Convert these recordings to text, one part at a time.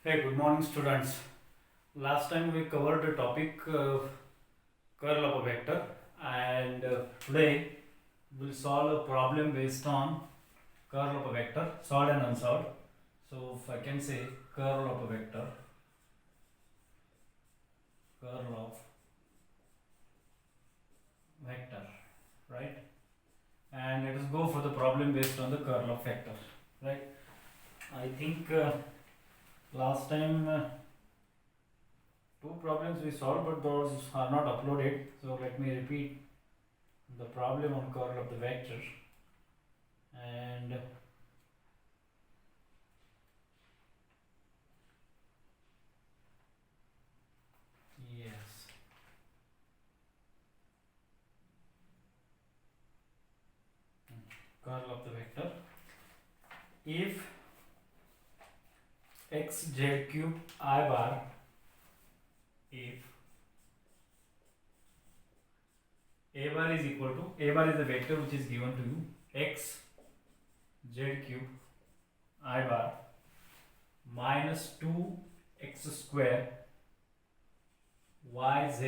Hey, good morning, students. Last time we covered the topic curl of a vector, and today we'll solve a problem based on curl of a vector, solved and unsolved. So, if I can say curl of a vector, curl of vector, right? And let us go for the problem based on the curl of vector, right? I think last time two problems we solved, but those are not uploaded. So let me repeat the problem on curl of the vector. And yes, curl of the vector. If xj cube I bar, if a bar is equal to, a bar is the vector which is given to you, x z cube I bar minus 2x square yz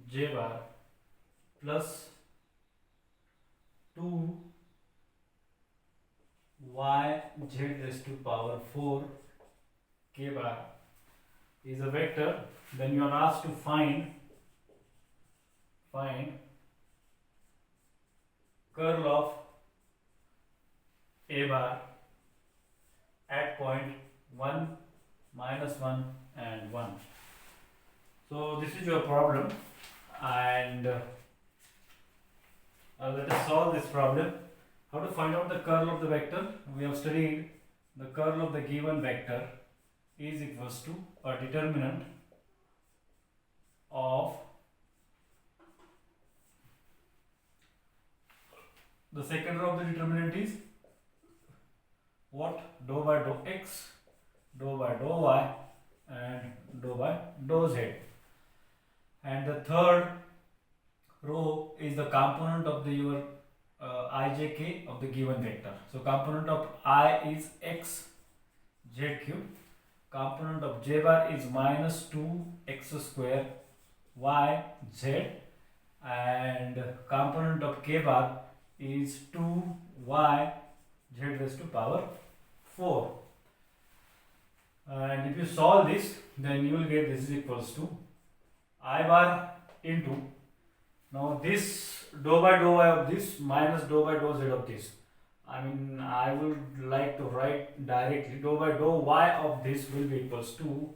j bar plus 2 y z raised to power 4 k bar is a vector, then you are asked to find curl of a bar at point 1, -1 and 1. So this is your problem, and let us solve this problem. How to find out the curl of the vector? We have studied the curl of the given vector is equals to a determinant of the second row of the determinant is what? Dou by dou x, dou by dou y, and dou by dou z. And the third row is the component of the your ijk of the given vector. So component of I is x z cube, component of j bar is minus 2x square y z, and component of k bar is 2y z raised to power 4. And if you solve this, then you will get this is equals to I bar into, now this dou by dou y of this minus dou by dou z of this. I would like to write directly dou by dou y of this will be equals to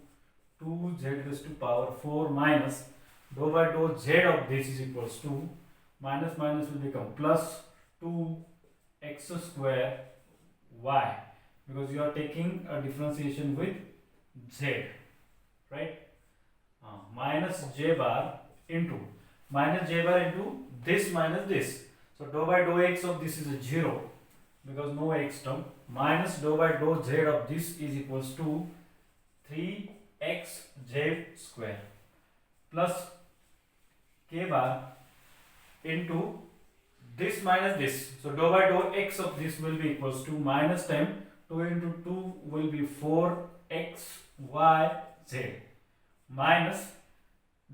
2z raised to power 4 minus dou by dou z of this is equals to minus minus will become plus 2x square y, because you are taking a differentiation with z, right? Minus j bar into this minus this. So dou by dou x of this is a 0 because no x term, minus dou by dou z of this is equals to 3xz square plus k bar into this minus this. So dou by dou x of this will be equals to minus 10, 2 into 2 will be 4xyz minus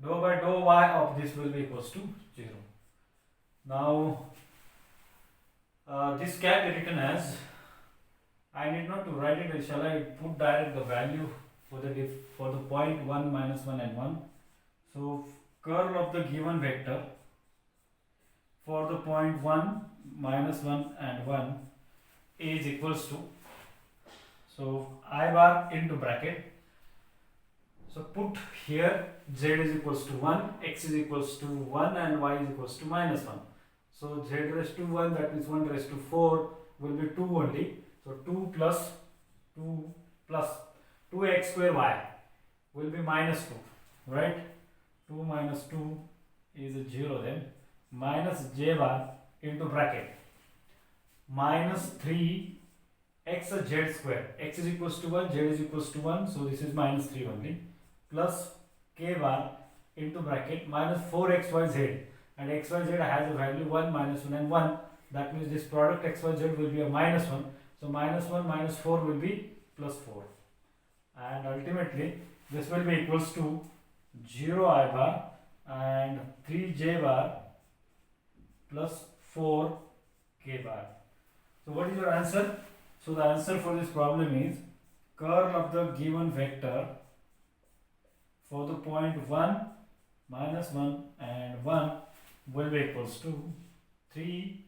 dou by dou y of this will be equals to 0. Now this can be written as, I need not to write it, shall I put direct the value for the point 1, -1 and 1. So curl of the given vector for the point 1, -1 and 1 is equals to, so I bar into bracket, so put here z is equals to 1, x is equals to 1 and y is equals to -1. So z raised to 1, that means 1 raised to 4 will be 2 only. So 2 plus 2x square y will be -2, right? 2 minus 2 is a 0 then, minus j bar into bracket minus 3x z square, x is equals to 1, z is equals to 1, so this is minus 3 only, plus k bar into bracket minus 4xyz, and xyz has a value 1, -1 and 1, that means this product xyz will be a -1, so -1 minus 4 will be +4. and ultimately this will be equals to 0 I bar and 3j bar plus 4 k bar. So what is your answer? So the answer for this problem is curl of the given vector for the point 1, minus 1 and 1 will be equals to 3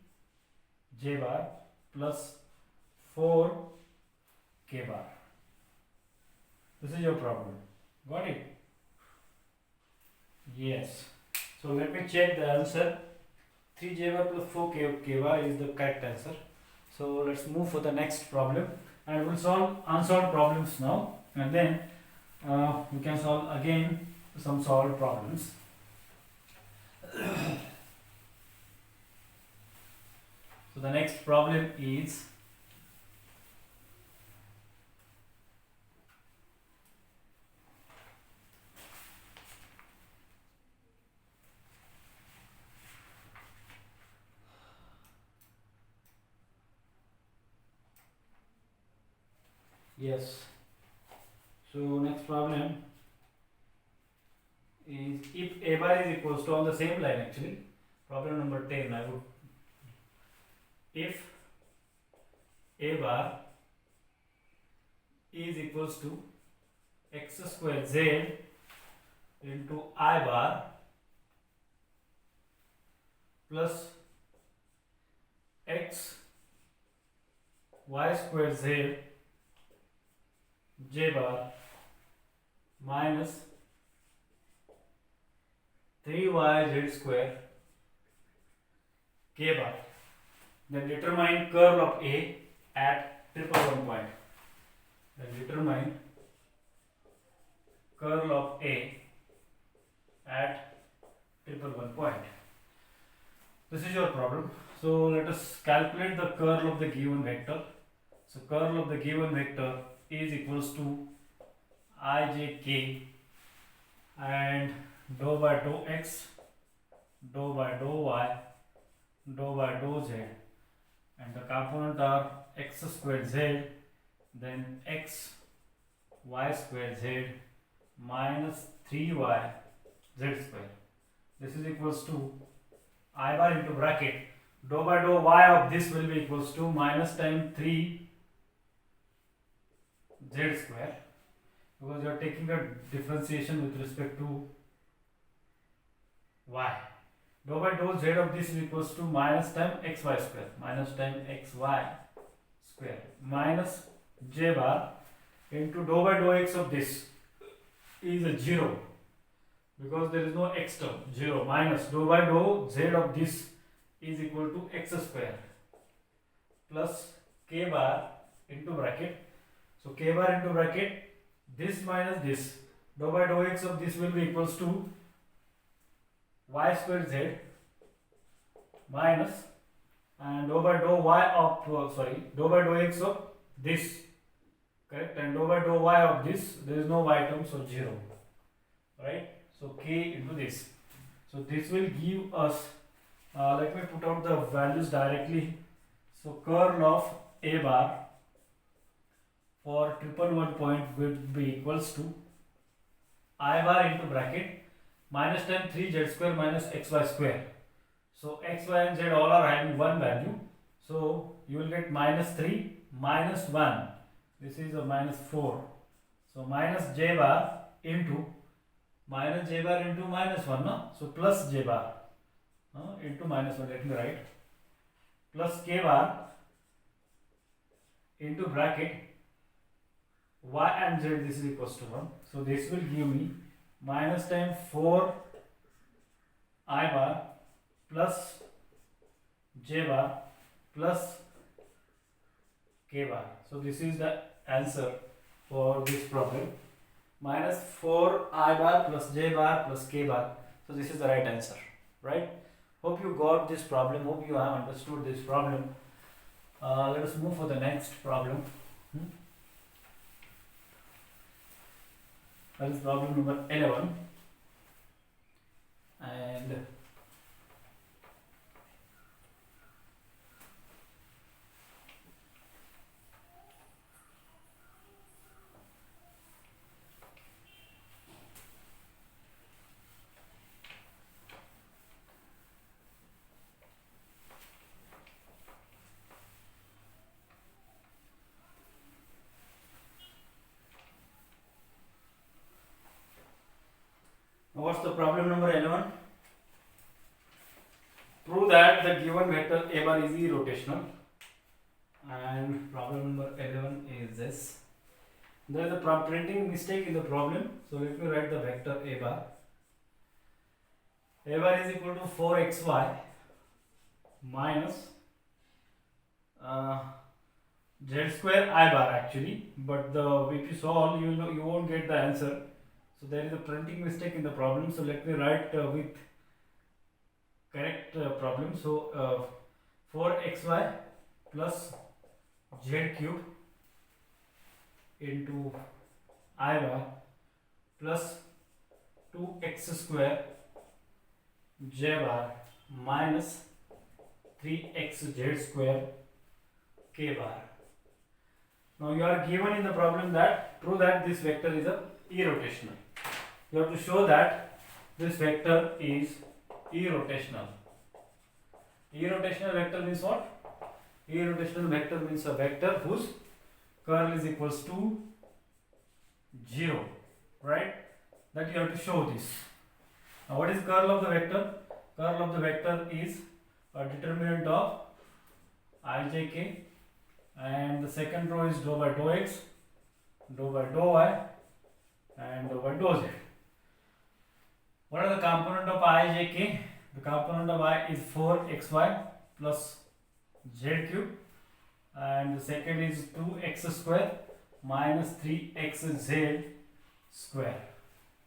j bar plus 4 k bar. This is your problem. Got it? Yes. So let me check the answer. 3 j bar plus 4 k bar is the correct answer. So let's move for the next problem, and we'll solve unsolved problems now, and then we can solve again some solved problems. So the next problem is yes. So next problem is if a bar is equals to, on the same line actually, problem number 10, I would, if a bar is equals to x square z into I bar plus x y square z j bar minus 3y z square k bar, then determine curl of A at 111 point. Then determine curl of A at 111 point. This is your problem. So let us calculate the curl of the given vector. So curl of the given vector is equals to ijk and dou by dou x, dou by dou y, dou by dou z, and the component are x squared z, then x y squared z minus 3y z square. This is equals to I bar into bracket dou by dou y of this will be equals to minus time 3 z square, because you are taking the differentiation with respect to y. Dou by dou z of this is equals to minus time xy square, minus time xy square minus j bar into dou by dou x of this is a 0, because there is no x term, 0, minus dou by dou z of this is equal to x square plus k bar into bracket. So k bar into bracket, this minus this, dou by dou x of this will be equals to y square z minus and dou by dou y of dou by dou x of this, correct, and dou by dou y of this, there is no y term, so 0, right? So k into this. So this will give us, let me put out the values directly. So curl of a bar for 111 point will be equals to I bar into bracket minus tan 3z square minus xy square. So x, y and z all are having one value, so you will get minus 3 minus 1, this is a minus 4, so minus j bar into minus j bar into minus 1, no? So plus j bar into minus 1, let me write, plus k bar into bracket y and z, this is equals to 1, so this will give me minus time 4 I bar plus j bar plus k bar. So this is the answer for this problem, minus 4 I bar plus j bar plus k bar. So this is the right answer, right? Hope you got this problem, hope you have understood this problem. Let us move for the next problem. That is problem number 11, and the problem number 11. Prove that the given vector a bar is irrotational. And problem number 11 is this. There is a printing mistake in the problem. So let me write the vector a bar. A bar is equal to 4xy minus z square I bar actually. But if you solve, you won't get the answer. So there is a printing mistake in the problem. So let me write with correct problem. So 4xy plus z cube into I bar plus 2x square j bar minus 3xz square k bar. Now you are given in the problem that prove that this vector is a irrotational. You have to show that this vector is irrotational. Irrotational vector means what? Irrotational vector means a vector whose curl is equals to 0, right? That you have to show this. Now what is curl of the vector? Curl of the vector is a determinant of ijk, and the second row is dou by dou x, dou by dou y, and dou by dou z. What are the component of ijk? The component of I is 4xy plus z cube, and the second is 2x square minus 3xz square,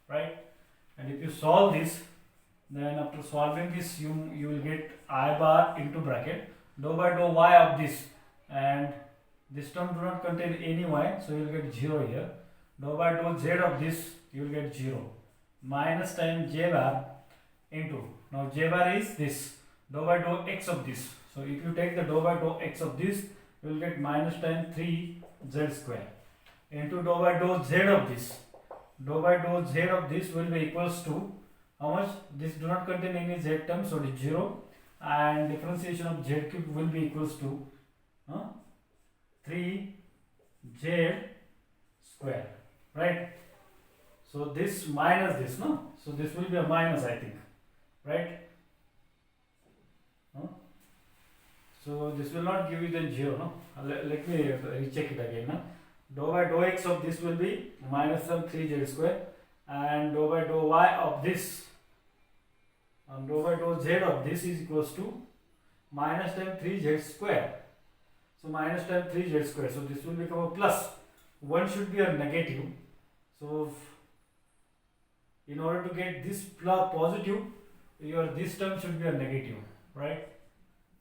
right? And if you solve this, then after solving this you will get I bar into bracket dou by dou y of this, and this term do not contain any y, so you will get 0 here. Dou by dou z of this you will get 0 minus times j bar into, now j bar is this, dou by dou x of this. So if you take the dou by dou x of this, you will get minus times 3z square into dou by dou z of this. Dou by dou z of this will be equals to how much? This do not contain any z term, so it is 0, and differentiation of z cube will be equals to 3z square, right? So this minus this, no? So this will be a minus, I think, right? So this will not give you the 0, no? Let me recheck it again, no? Dou by dou x of this will be minus some 3z square, and dou by dou y of this and dou by dou z of this is equals to minus times 3z square. So minus times 3z square. So this will become a plus. One should be a negative. So in order to get this positive, this term should be a negative, right?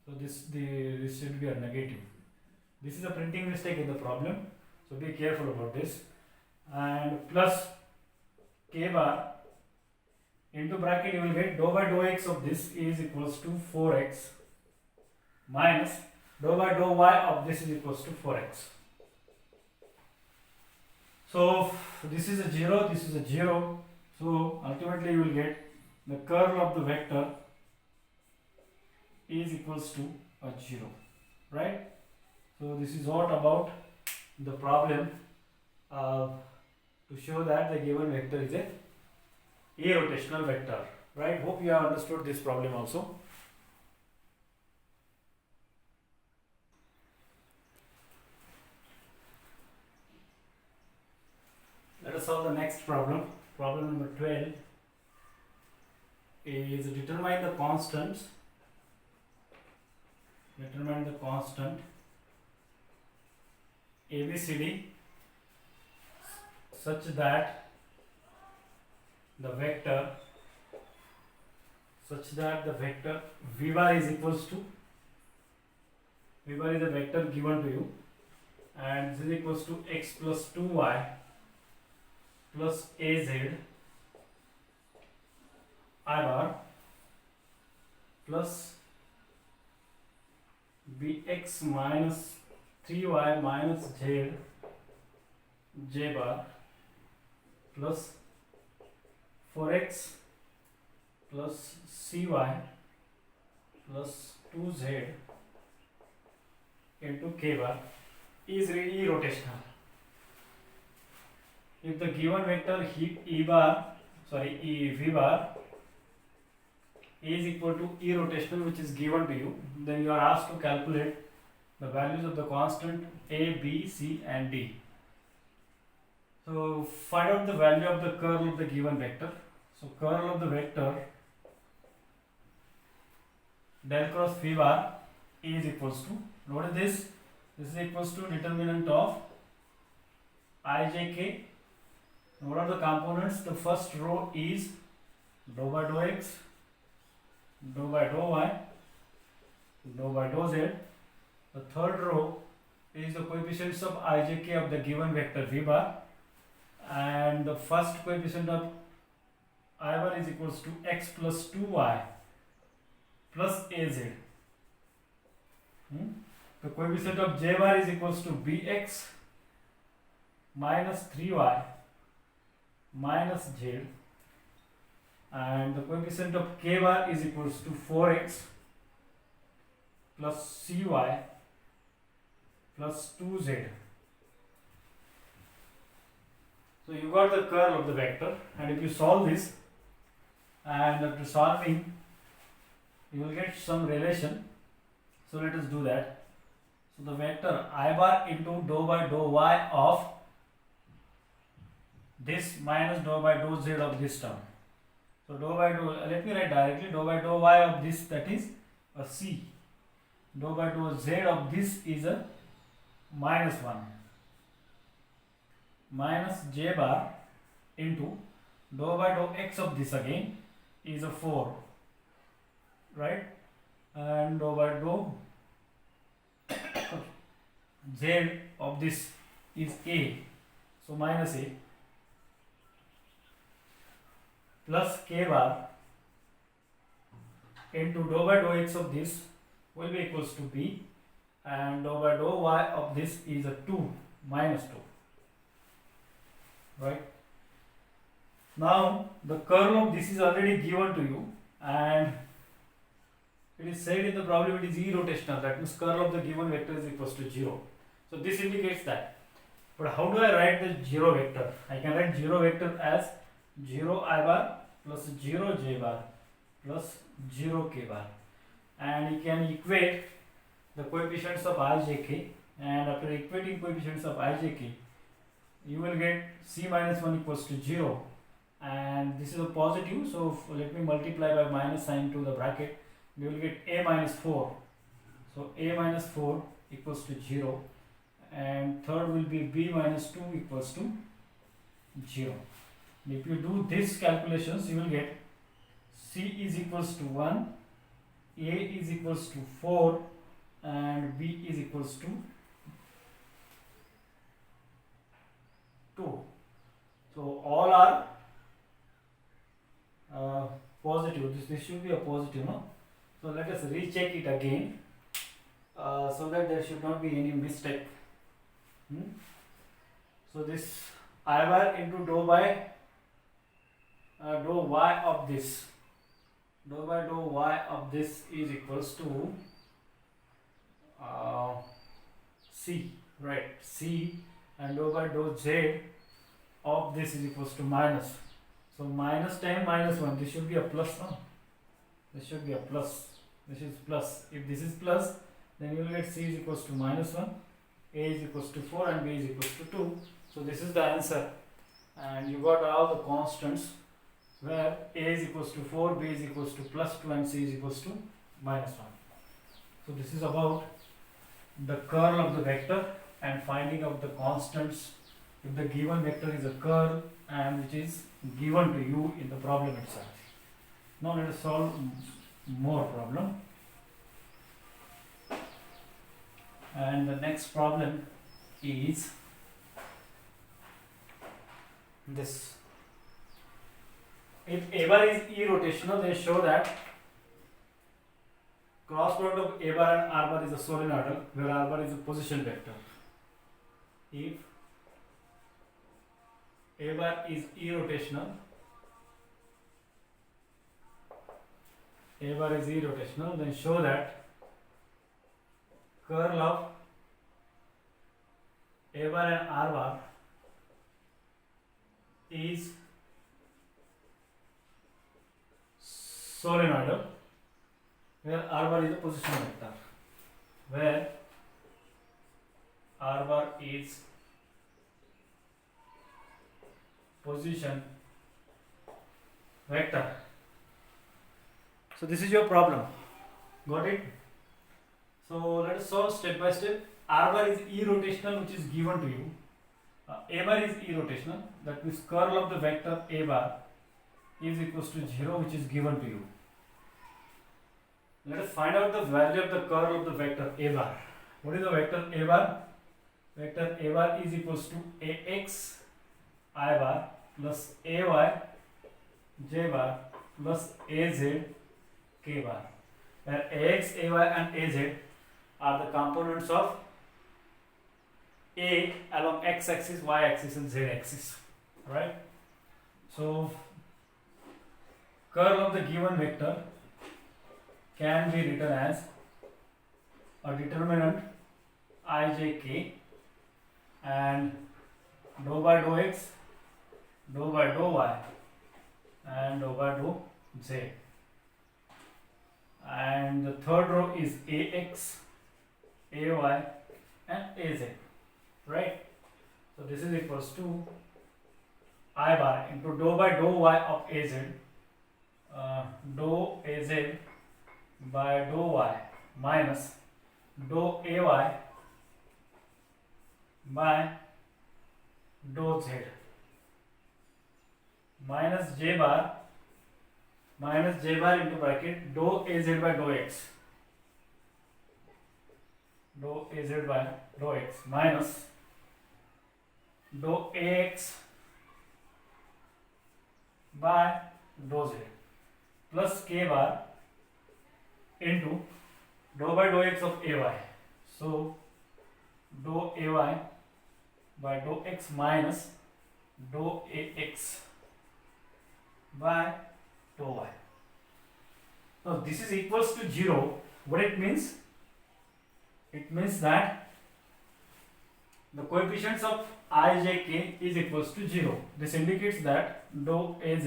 So this should be a negative. This is a printing mistake in the problem. So be careful about this. And plus k bar into bracket, you will get dou by dou x of this is equals to 4x minus dou by dou y of this is equals to 4x. So this is a 0, this is a 0. So ultimately you will get the curl of the vector is equals to a 0, right? So this is what about the problem to show that the given vector is a irrotational vector, right? Hope you have understood this problem also. Let us solve the next problem. Problem number 12 is determine the constant ABCD such that the vector V bar is equals to, V bar is a vector given to you, and this is equals to x plus 2y plus az I bar plus bx minus 3y minus z j bar plus 4x plus cy plus 2z into k bar is really rotational. If the given vector E bar, V bar is equal to E rotational, which is given to you, then you are asked to calculate the values of the constant A, B, C and D. So find out the value of the curl of the given vector. So curl of the vector del cross V bar is equals to, notice this is equals to determinant of ijk. What are the components? The first row is dou by dou x, dou by dou y, dou by dou z. The third row is the coefficients of ijk of the given vector V bar, and the first coefficient of I bar is equals to x plus 2y plus az. The coefficient of j bar is equals to bx minus 3y minus z, and the coefficient of k bar is equals to 4x plus cy plus 2z. So you got the curl of the vector, and if you solve this, and after solving you will get some relation. So let us do that. So the vector I bar into dou by dou y of this minus dou by dou z of this term. So dou by dou, let me write directly, dou by dou y of this, that is a c. Dou by dou z of this is a minus 1 minus j bar into dou by dou x of this again is a 4, right, and dou by dou z of this is a, so minus a, plus k bar into dou by dou x of this will be equals to b, and dou by dou y of this is a 2 minus 2, right. Now the curl of this is already given to you, and it is said in the problem it is irrotational, that means curl of the given vector is equals to 0. So this indicates that. But how do I write the 0 vector? I can write 0 vector as 0 I bar plus 0 j bar plus 0 k bar, and you can equate the coefficients of ijk, and after equating coefficients of ijk you will get c minus 1 equals to 0, and this is a positive, so let me multiply by minus sign to the bracket. You will get a minus 4, so a minus 4 equals to 0, and third will be b minus 2 equals to 0. If you do these calculations, you will get c is equals to 1, a is equals to 4, and b is equals to 2. So all are positive. This should be a positive, no? So let us recheck it again, so that there should not be any mistake. So this I bar into dou by dou y of this, dou by dou y of this is equals to c, right, c, and dou by dou z of this is equals to minus. So minus times minus 1, this should be a plus, no? This should be a plus. This is plus. If this is plus, then you will get c is equals to minus 1, a is equals to 4, and b is equals to 2. So this is the answer, and you got all the constants where a is equals to 4, b is equals to plus 2, and c is equals to minus 1. So this is about the curl of the vector and finding of the constants if the given vector is a curl and which is given to you in the problem itself. Now let us solve more problem. And the next problem is this. If A bar is irrotational, they show that cross product of A bar and R bar is a solenoidal, where R bar is a position vector. If A bar is irrotational, then show that curl of A bar and R bar is solenoidal, where r bar is a position vector, where r bar is position vector. So this is your problem. Got it? So let us solve step by step. R bar is irrotational, which is given to you. A bar is irrotational, that means curl of the vector A bar is equals to 0, which is given to you. Let us find out the value of the curl of the vector A bar. What is the vector A bar? Vector A bar is equals to AX I bar plus AY J bar plus AZ K bar, where AX, AY and AZ are the components of A along X axis, Y axis and Z axis, right? So curl of the given vector can be written as a determinant ijk and dou by dou x, dou by dou y and dou by dou z, and the third row is ax, ay and az, right? So this is equals to I bar into dou by dou y of az, dou az by dou y minus dou ay by dou z minus j bar into bracket dou az by dou x, dou az by dou x minus dou ax by dou z plus k bar into dou by dou x of ay. So dou ay by dou x minus dou ax by dou y. Now this is equals to 0. What it means? It means that the coefficients of I, j, k is equals to 0. This indicates that dou az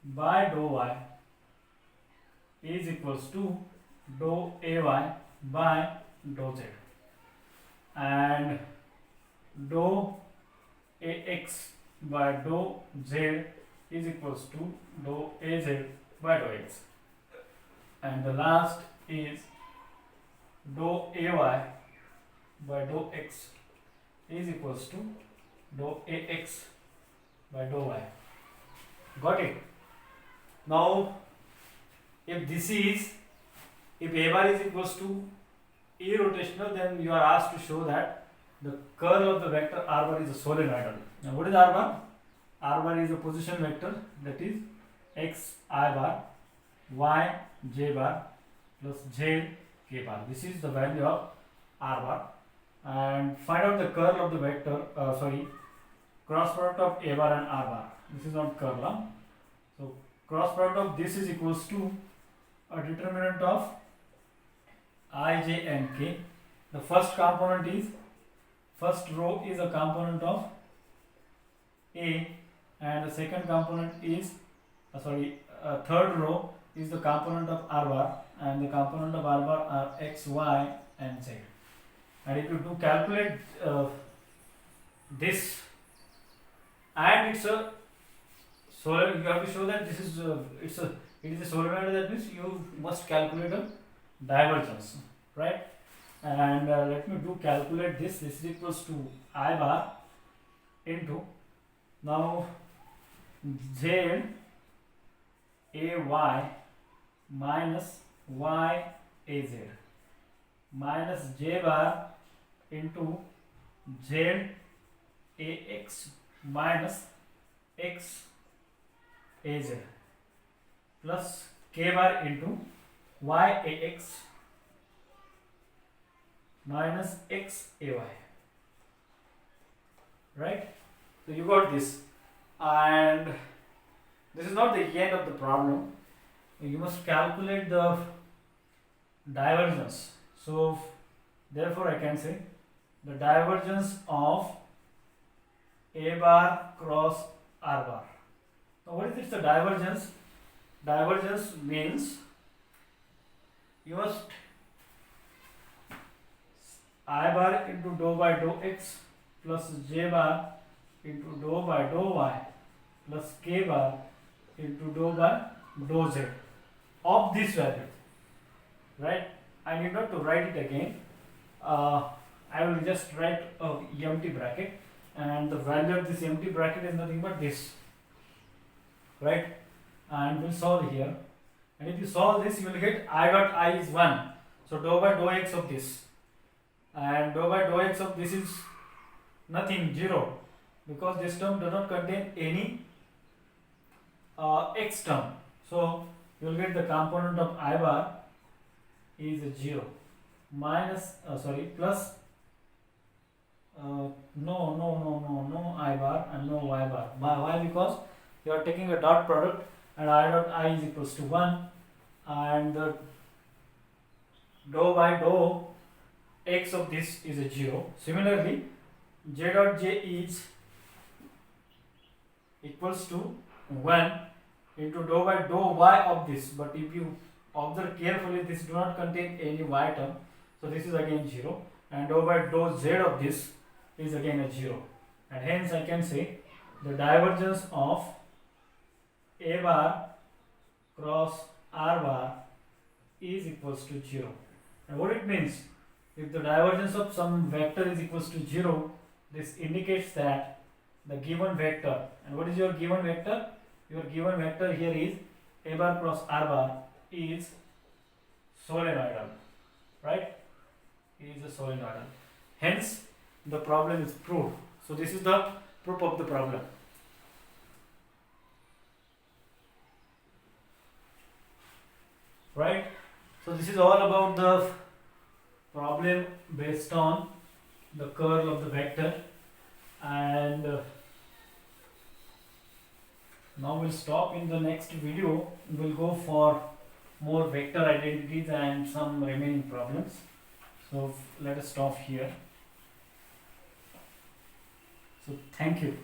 by dou y is equals to dou ay by dou z, and dou ax by dou z is equals to dou az by dou x, and the last is dou ay by dou x is equals to dou ax by dou y. Got it? Now if A bar is equals to irrotational, then you are asked to show that the curl of the vector R bar is a solenoidal. Now what is R bar? R bar is a position vector, that is x I bar, y j bar plus z k bar. This is the value of R bar. And find out the curl of the vector, cross product of A bar and R bar. This is not curl. Huh? So cross product of this is equals to a determinant of I, j and k. The first row is a component of A, and the second component is third row is the component of R bar, and the component of R bar are x, y and z. And if you do calculate this, and it's a solenoid, you have to show that this is it is a solenoid. That means you must calculate a divergence, right? And let me do calculate this. This is equals to I bar into now z ay minus y az minus j bar into z ax minus x az plus k bar into y ax minus x ay, right? So you got this, and this is not the end of the problem. You must calculate the divergence. So therefore I can say the divergence of A bar cross R bar. Now what is this, the divergence? divergence means you must I bar into dou by dou x plus j bar into dou by dou y plus k bar into dou by dou z of this value, right? I need not to write it again. I will just write a empty bracket, and the value of this empty bracket is nothing but this, right? And we'll solve here, and if you solve this you will get I dot I is 1, so dou by dou x of this, and dou by dou x of this is nothing, 0, because this term does not contain any x term, so you will get the component of I bar is 0 minus plus no I bar and no y bar. Why? Because you are taking a dot product, and I dot I is equals to 1, and the dou by dou x of this is a 0. Similarly, j dot j is equals to 1 into dou by dou y of this, but if you observe carefully, this do not contain any y term, so this is again 0, and dou by dou z of this is again a 0, and hence I can say the divergence of a bar cross r bar is equals to 0. And what it means, if the divergence of some vector is equals to 0, this indicates that the given vector, and what is your given vector? Your given vector here is a bar cross r bar is solenoidal, right? Is a solenoidal. Hence, the problem is proved. So this is the proof of the problem. Right? So this is all about the problem based on the curl of the vector, and now we'll stop. In the next video we'll go for more vector identities and some remaining problems. So let us stop here. So thank you.